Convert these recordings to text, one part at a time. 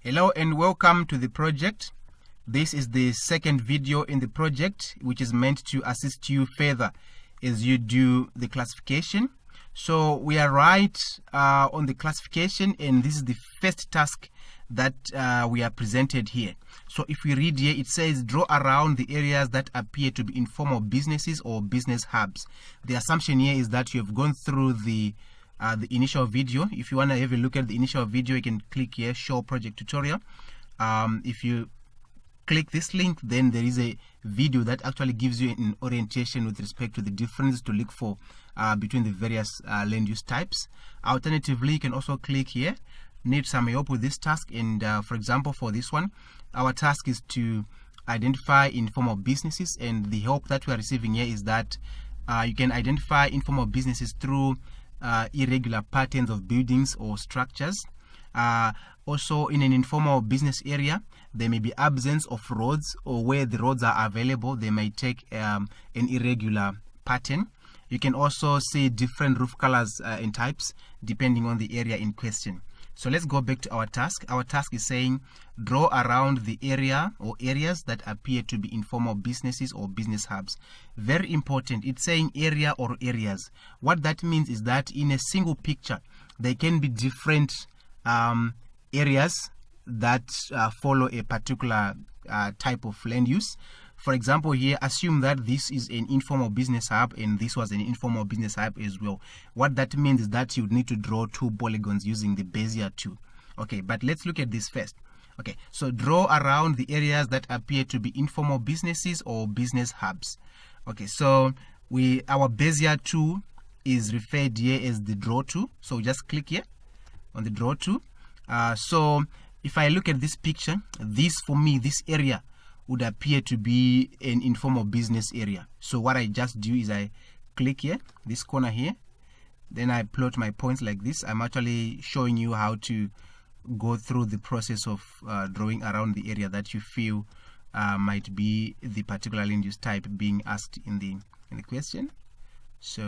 Hello and welcome to the project. This is the second video in the project, which is meant to assist you further as you do the classification. So we are right on the classification, and this is the first task that we are presented here. So if we read here, it says draw around the areas that appear to be informal businesses or business hubs. The assumption here is that you have gone through the initial video. If you want to have a look at the initial video, you can click here, show project tutorial. If you click this link, then there is a video that actually gives you an orientation with respect to the difference to look for between the various land use types. Alternatively, you can also click here, need some help with this task, and for example, for this one, our task is to identify informal businesses, and the help that we are receiving here is that you can identify informal businesses through irregular patterns of buildings or structures. Also, in an informal business area, there may be absence of roads, or where the roads are available, they may take an irregular pattern. You can also see different roof colors and types depending on the area in question. So let's go back to our task. Our task is saying draw around the area or areas that appear to be informal businesses or business hubs. Very important, it's saying area or areas. What that means is that in a single picture, there can be different areas that follow a particular type of land use. For example, here, assume that this is an informal business hub and this was an informal business hub as well. What that means is that you would need to draw two polygons using the bezier tool. Okay, but let's look at this first. Okay, so draw around the areas that appear to be informal businesses or business hubs. Okay, so our bezier tool is referred here as the draw tool. So just click here on the draw tool. So if I look at this picture, this for me, this area would appear to be an informal business area. So what I just do is I click here, this corner here, then I plot my points like this. I'm actually showing you how to go through the process of drawing around the area that you feel might be the particular land use type being asked in the question. So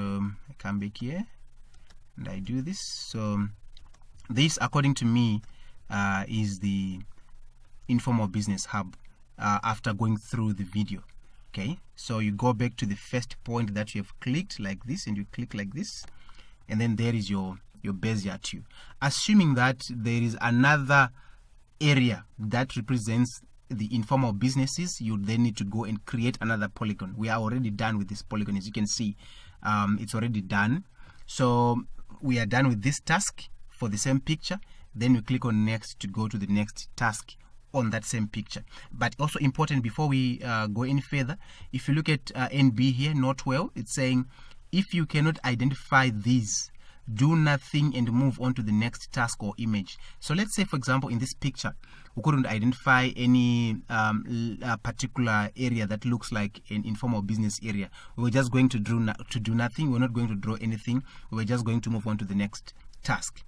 I come back here and I do this. So this, according to me, is the informal business hub after going through the video. Okay, so you go back to the first point that you have clicked like this, and you click like this, and then there is your bezier tool. Assuming that there is another area that represents the informal businesses, you then need to go and create another polygon. We are already done with this polygon, as you can see. It's already done. So we are done with this task for the same picture. Then we click on next to go to the next task on that same picture. But also important, before we go any further, if you look at NB here, note well, it's saying if you cannot identify these, do nothing and move on to the next task or image. So let's say, for example, in this picture, we couldn't identify any particular area that looks like an informal business area. We were just going to do nothing. We're not going to draw anything. We're just going to move on to the next task.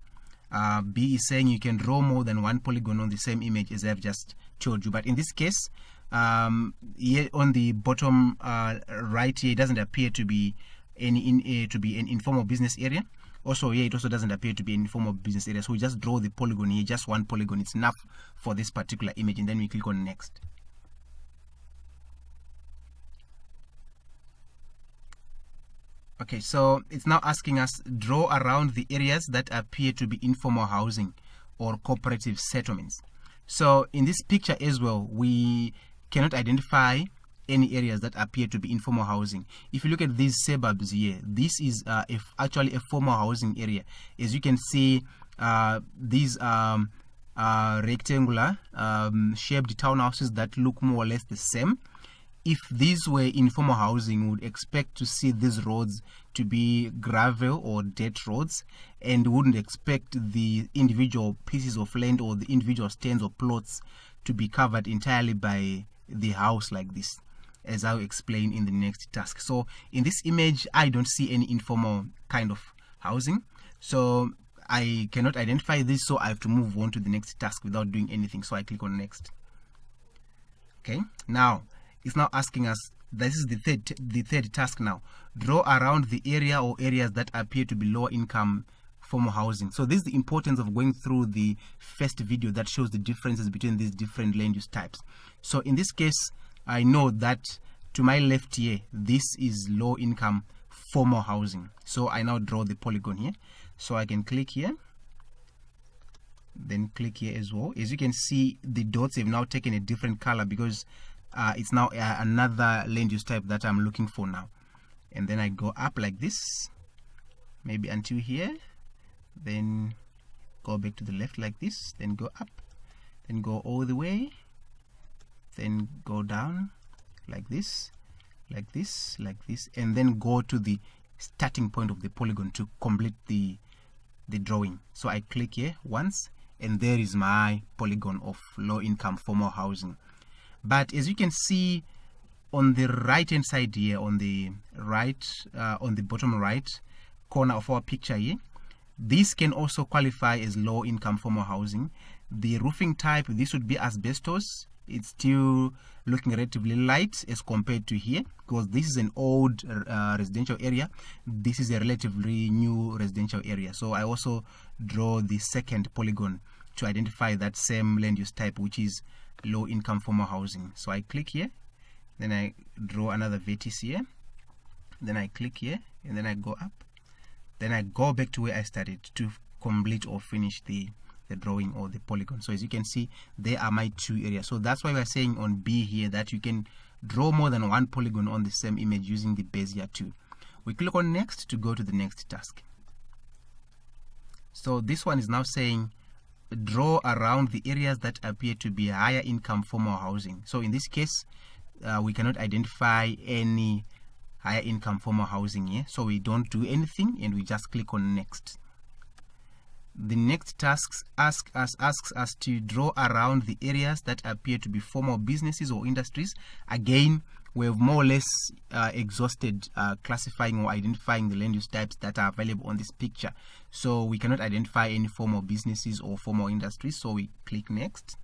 B is saying you can draw more than one polygon on the same image, as I've just told you. But in this case, here on the bottom right here, it doesn't appear to be an informal business area. Also here, it also doesn't appear to be an informal business area. So we just draw the polygon here, just one polygon. It's enough for this particular image, and then we click on next. Okay, so it's now asking us draw around the areas that appear to be informal housing or cooperative settlements. So in this picture as well, we cannot identify any areas that appear to be informal housing. If you look at these suburbs here, this is actually a formal housing area. As you can see, these rectangular shaped townhouses that look more or less the same. If these were informal housing, we would expect to see these roads to be gravel or dirt roads, and wouldn't expect the individual pieces of land or the individual stands or plots to be covered entirely by the house like this, as I'll explain in the next task. So in this image, I don't see any informal kind of housing, so I cannot identify this, so I have to move on to the next task without doing anything. So I click on next. Okay, now it's now asking us, this is the third task now. Draw around the area or areas that appear to be lower income formal housing. So this is the importance of going through the first video that shows the differences between these different land use types. So in this case, I know that to my left here, this is low income formal housing. So I now draw the polygon here. So I can click here, then click here as well. As you can see, the dots have now taken a different color because it's now another land use type that I'm looking for now. And then I go up like this, maybe until here, then go back to the left like this, then go up, then go all the way, then go down like this, like this, like this, and then go to the starting point of the polygon to complete the drawing. So I click here once, and there is my polygon of low income formal housing. But as you can see on the right hand side here, on the right, on the bottom right corner of our picture here, this can also qualify as low income formal housing. The roofing type, this would be asbestos. It's still looking relatively light as compared to here, because this is an old residential area. This is a relatively new residential area. So I also draw the second polygon to identify that same land use type, which is low income formal housing. So I click here, then I draw another vertex here, then I click here, and then I go up, then I go back to where I started to complete or finish the drawing or the polygon. So as you can see, there are my two areas. So that's why we're saying on B here that you can draw more than one polygon on the same image using the bezier tool. We click on next to go to the next task. So this one is now saying draw around the areas that appear to be higher income formal housing. So in this case, we cannot identify any higher income formal housing here, so we don't do anything and we just click on next. The next task asks us to draw around the areas that appear to be formal businesses or industries. Again, we have more or less exhausted classifying or identifying the land use types that are available on this picture. So we cannot identify any formal businesses or formal industries, so we click next.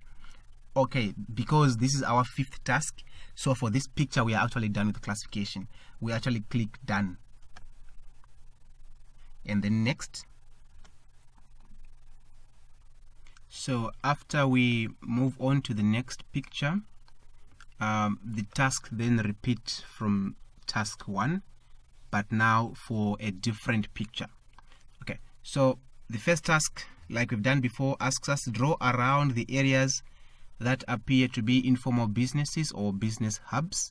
Okay, because this is our fifth task, so for this picture we are actually done with the classification. We actually click done, and then next. So after we move on to the next picture, the task then repeats from task 1, but now for a different picture. Okay, so the first task, like we've done before, asks us to draw around the areas that appear to be informal businesses or business hubs.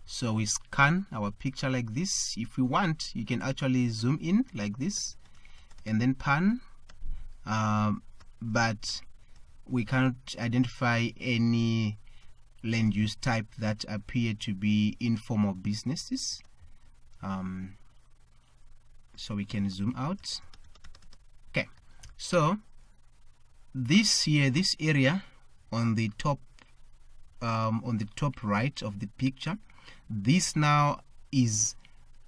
So we scan our picture like this. If you want, you can actually zoom in like this and then pan, but we cannot identify any land use type that appear to be informal businesses. So we can zoom out. Okay, so this here, this area on the top right of the picture, this now is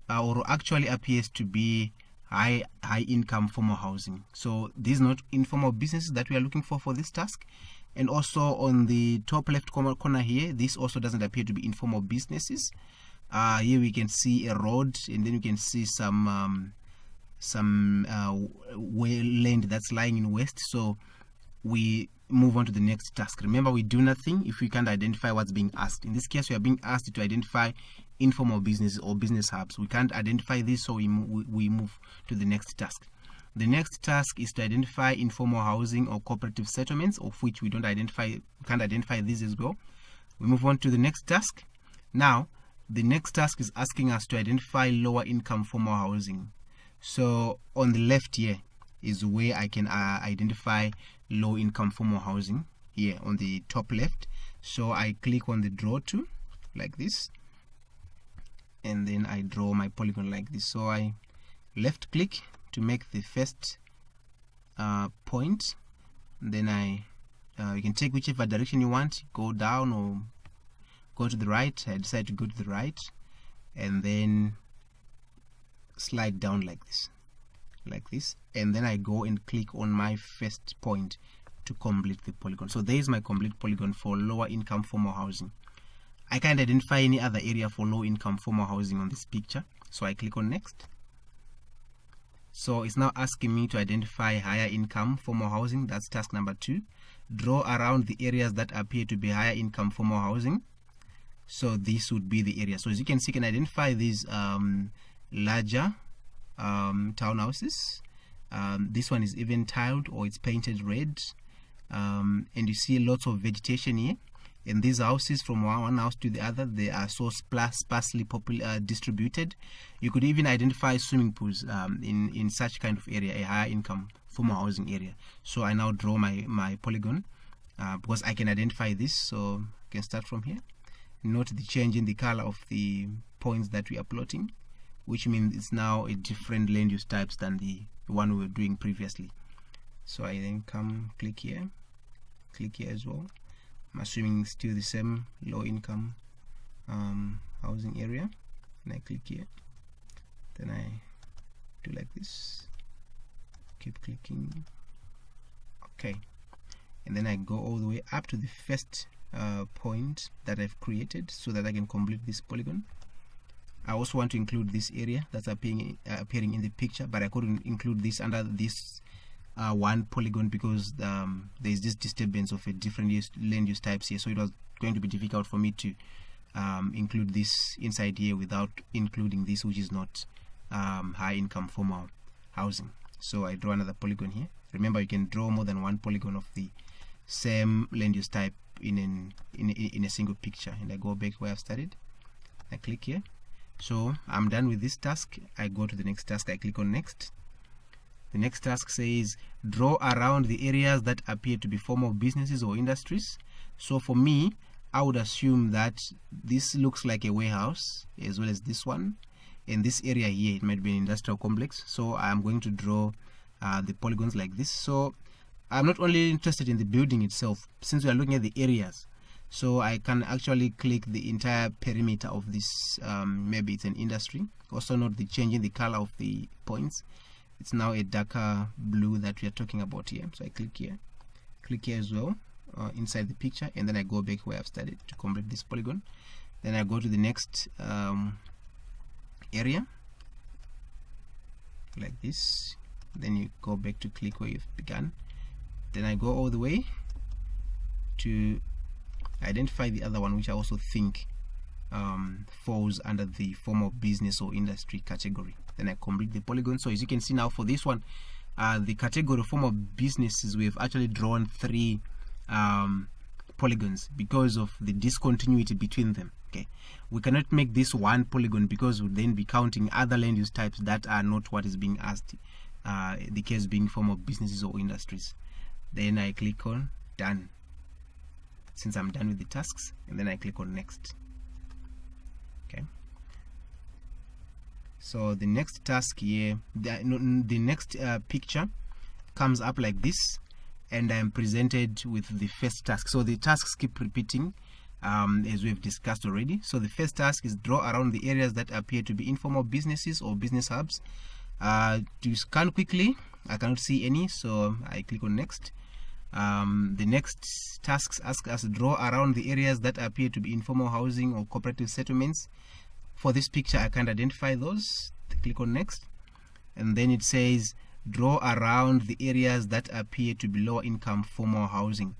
or actually appears to be high income formal housing. So these are not informal businesses that we are looking for this task. And also on the top left corner here, this also doesn't appear to be informal businesses. Here we can see a road, and then we can see some land that's lying in west. So we move on to the next task. Remember, we do nothing if we can't identify what's being asked. In this case, we are being asked to identify informal businesses or business hubs. We can't identify this, so we move to the next task. The next task is to identify informal housing or cooperative settlements, of which we can't identify these as well. We move on to the next task. Now, the next task is asking us to identify lower income formal housing. So on the left here is where I can identify low income formal housing, here on the top left. So I click on the draw tool like this, and then I draw my polygon like this. So I left click to make the first point, then you can take whichever direction you want, go down or go to the right. I decide to go to the right, and then slide down like this, and then I go and click on my first point to complete the polygon. So there is my complete polygon for lower income formal housing. I can't identify any other area for low income formal housing on this picture, so I click on next. So it's now asking me to identify higher income formal housing. That's task number 2. Draw around the areas that appear to be higher income formal housing. So this would be the area. So as you can see, you can identify these larger townhouses. This one is even tiled, or it's painted red, and you see lots of vegetation here. And these houses, from one house to the other, they are so sparsely distributed. You could even identify swimming pools in such kind of area, a higher income formal housing area. So I now draw my polygon because I can identify this. So I can start from here. Note the change in the color of the points that we are plotting, which means it's now a different land use types than the one we were doing previously. So I then click here as well. I'm assuming still the same low income housing area, and I click here. Then I do like this, keep clicking, okay, and then I go all the way up to the first point that I've created so that I can complete this polygon. I also want to include this area that's appearing in the picture, but I couldn't include this under this one polygon because there's this disturbance of a different land use types here, so it was going to be difficult for me to include this inside here without including this, which is not high income formal housing. So I draw another polygon here. Remember, you can draw more than one polygon of the same land use type in a single picture. And I go back where I've started. I click here. So I'm done with this task. I go to the next task. I click on next. The next task says draw around the areas that appear to be formal businesses or industries. So for me, I would assume that this looks like a warehouse as well as this one. In this area here, it might be an industrial complex. So I'm going to draw the polygons like this. So I'm not only interested in the building itself, since we are looking at the areas. So I can actually click the entire perimeter of this. Maybe it's an industry. Also note the change in the color of the points. It's now a darker blue that we are talking about here. So I click here as well inside the picture, and then I go back where I've started to complete this polygon. Then I go to the next area like this. Then you go back to click where you've begun. Then I go all the way to identify the other one, which I also think falls under the formal business or industry category. Then I complete the polygon. So as you can see now, for this one, the category of formal businesses, we've actually drawn 3 polygons because of the discontinuity between them. Okay, we cannot make this one polygon because we'll then be counting other land use types that are not what is being asked, the case being formal businesses or industries. Then I click on done, since I'm done with the tasks, and then I click on next. Okay, so the next task here, the next picture comes up like this, and I'm presented with the first task. So the tasks keep repeating as we've discussed already. So the first task is draw around the areas that appear to be informal businesses or business hubs. To scan quickly, I cannot see any, so I click on next. The next tasks ask us to draw around the areas that appear to be informal housing or cooperative settlements. For this picture, I can't identify those. Click on next, and then it says draw around the areas that appear to be lower income formal housing.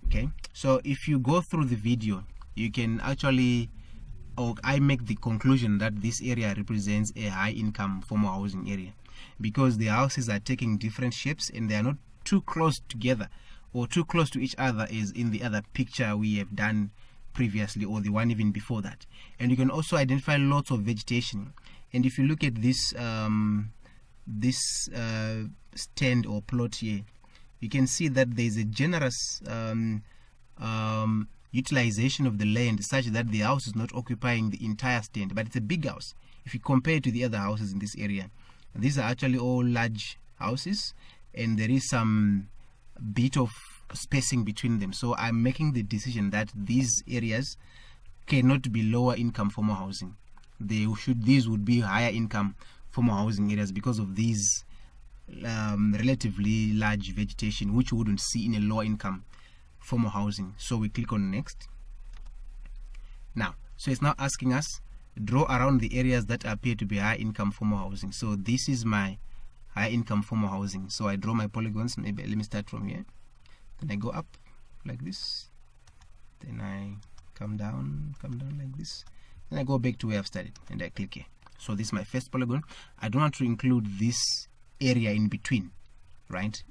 Okay, so if you go through the video, you can actually, or I make the conclusion that this area represents a high income formal housing area because the houses are taking different shapes and they are not too close together or too close to each other as in the other picture we have done previously, or the one even before that. And you can also identify lots of vegetation. And if you look at this stand or plot here, you can see that there is a generous utilization of the land such that the house is not occupying the entire stand, but it's a big house if you compare it to the other houses in this area. These are actually all large houses, and there is some bit of spacing between them. So I'm making the decision that these areas cannot be lower income formal housing. These would be higher income formal housing areas because of these relatively large vegetation, which we wouldn't see in a lower income formal housing. So we click on next. Now, so it's now asking us draw around the areas that appear to be high income formal housing. So this is my higher income formal housing. So I draw my polygons. Maybe let me start from here. Then I go up like this. Then I come down like this. Then I go back to where I've started and I click here. So this is my first polygon. I don't want to include this area in between, right?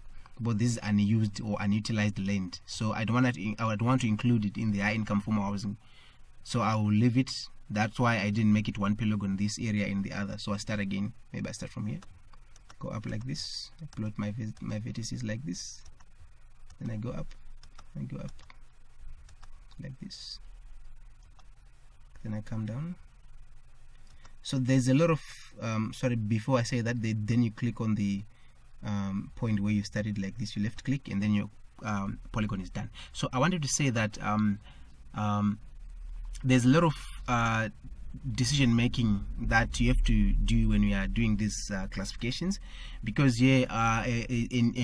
But this is unused or unutilized land. So I don't want to include it in the high income formal housing. So I will leave it. That's why I didn't make it one polygon, this area in the other. So I start again. Maybe I start from here. Go up like this. I plot my vertices like this. Then I go up. I go up like this. Then I come down. So there's a lot of sorry, before I say that, then you click on the point where you started like this, you left click, and then your polygon is done. So I wanted to say that there's a lot of decision making that you have to do when we are doing these classifications, because a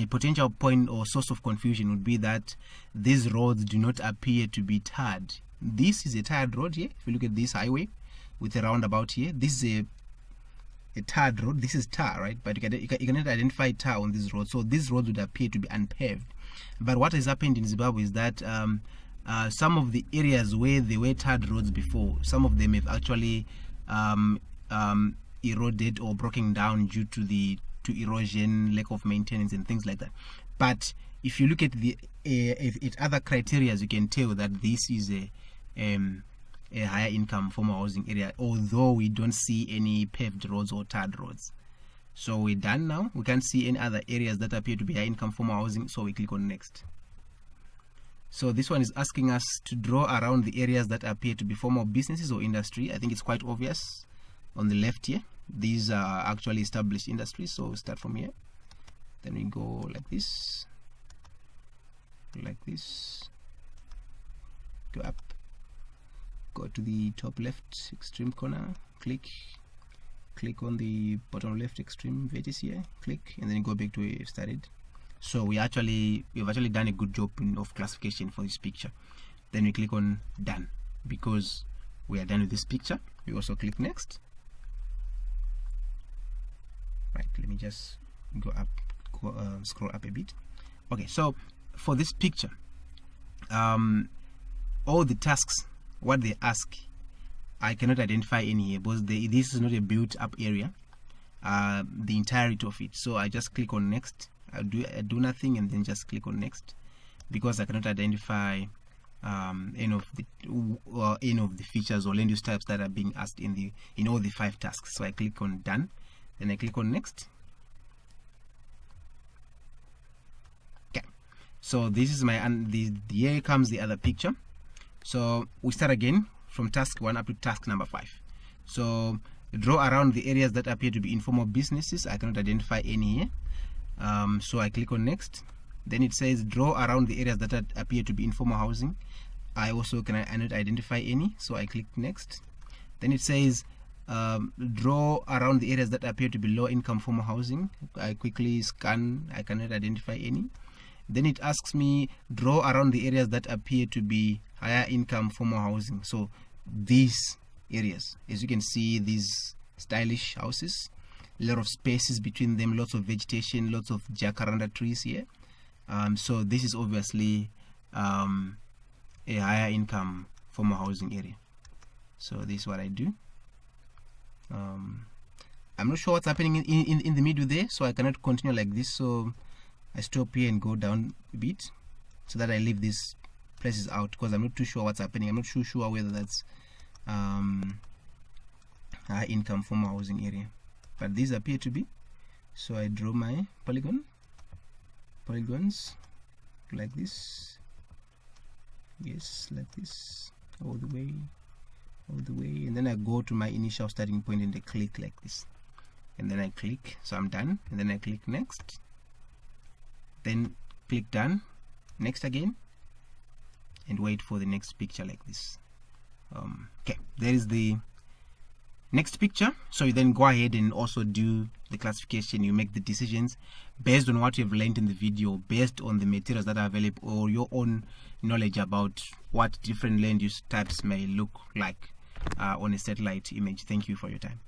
potential point or source of confusion would be that these roads do not appear to be tarred. This is a tarred road here. If you look at this highway with a roundabout here, this is a tarred road. This is tar, right? But you cannot identify tar on this road, so this road would appear to be unpaved. But what has happened in Zimbabwe is that some of the areas where there were tarred roads before, some of them have actually eroded or broken down due to erosion, lack of maintenance, and things like that. But if you look at the other criteria, you can tell that this is a higher income formal housing area, although we don't see any paved roads or tarred roads. So we're done now. We can't see any other areas that appear to be high income formal housing, so we click on next. So this one is asking us to draw around the areas that appear to be formal businesses or industry. I think it's quite obvious on the left here. These are actually established industries, so we start from here. Then we go like this, go up, go to the top left extreme corner, click on the bottom left extreme vertex here, click, and then go back to where you started. So we've actually done a good job of classification for this picture. Then we click on done, because we are done with this picture. We also click next. Right, let me just go up, scroll up a bit. Okay, so for this picture, all the tasks, what they ask, I cannot identify any here because this is not a built up area, the entirety of it. So I just click on next. I do nothing and then just click on next, because I cannot identify any of the features or land use types that are being asked in all the 5 tasks. So I click on done, then I click on next. Okay, so this is my here comes the other picture. So we start again from task 1 up to task number 5. So draw around the areas that appear to be informal businesses. I cannot identify any here. So I click on next. Then it says draw around the areas that appear to be informal housing. I also cannot identify any, so I click next. Then it says draw around the areas that appear to be low income formal housing. I quickly scan. I cannot identify any. Then it asks me draw around the areas that appear to be higher income formal housing. So these areas, as you can see, these stylish houses, a lot of spaces between them, lots of vegetation, lots of jacaranda trees here. So this is obviously a higher income formal housing area. So this is what I do. I'm not sure what's happening in the middle there, so I cannot continue like this. So I stop here and go down a bit so that I leave these places out, because I'm not too sure what's happening. I'm not too sure whether that's high income formal housing area, but these appear to be. So I draw my polygons like this. Yes, like this, all the way, and then I go to my initial starting point and I click like this, and then I click. So I'm done, and then I click next, then click done, next again, and wait for the next picture like this. Okay, there is the next picture. So you then go ahead and also do the classification. You make the decisions based on what you've learned in the video, based on the materials that are available, or your own knowledge about what different land use types may look like on a satellite image. Thank you for your time.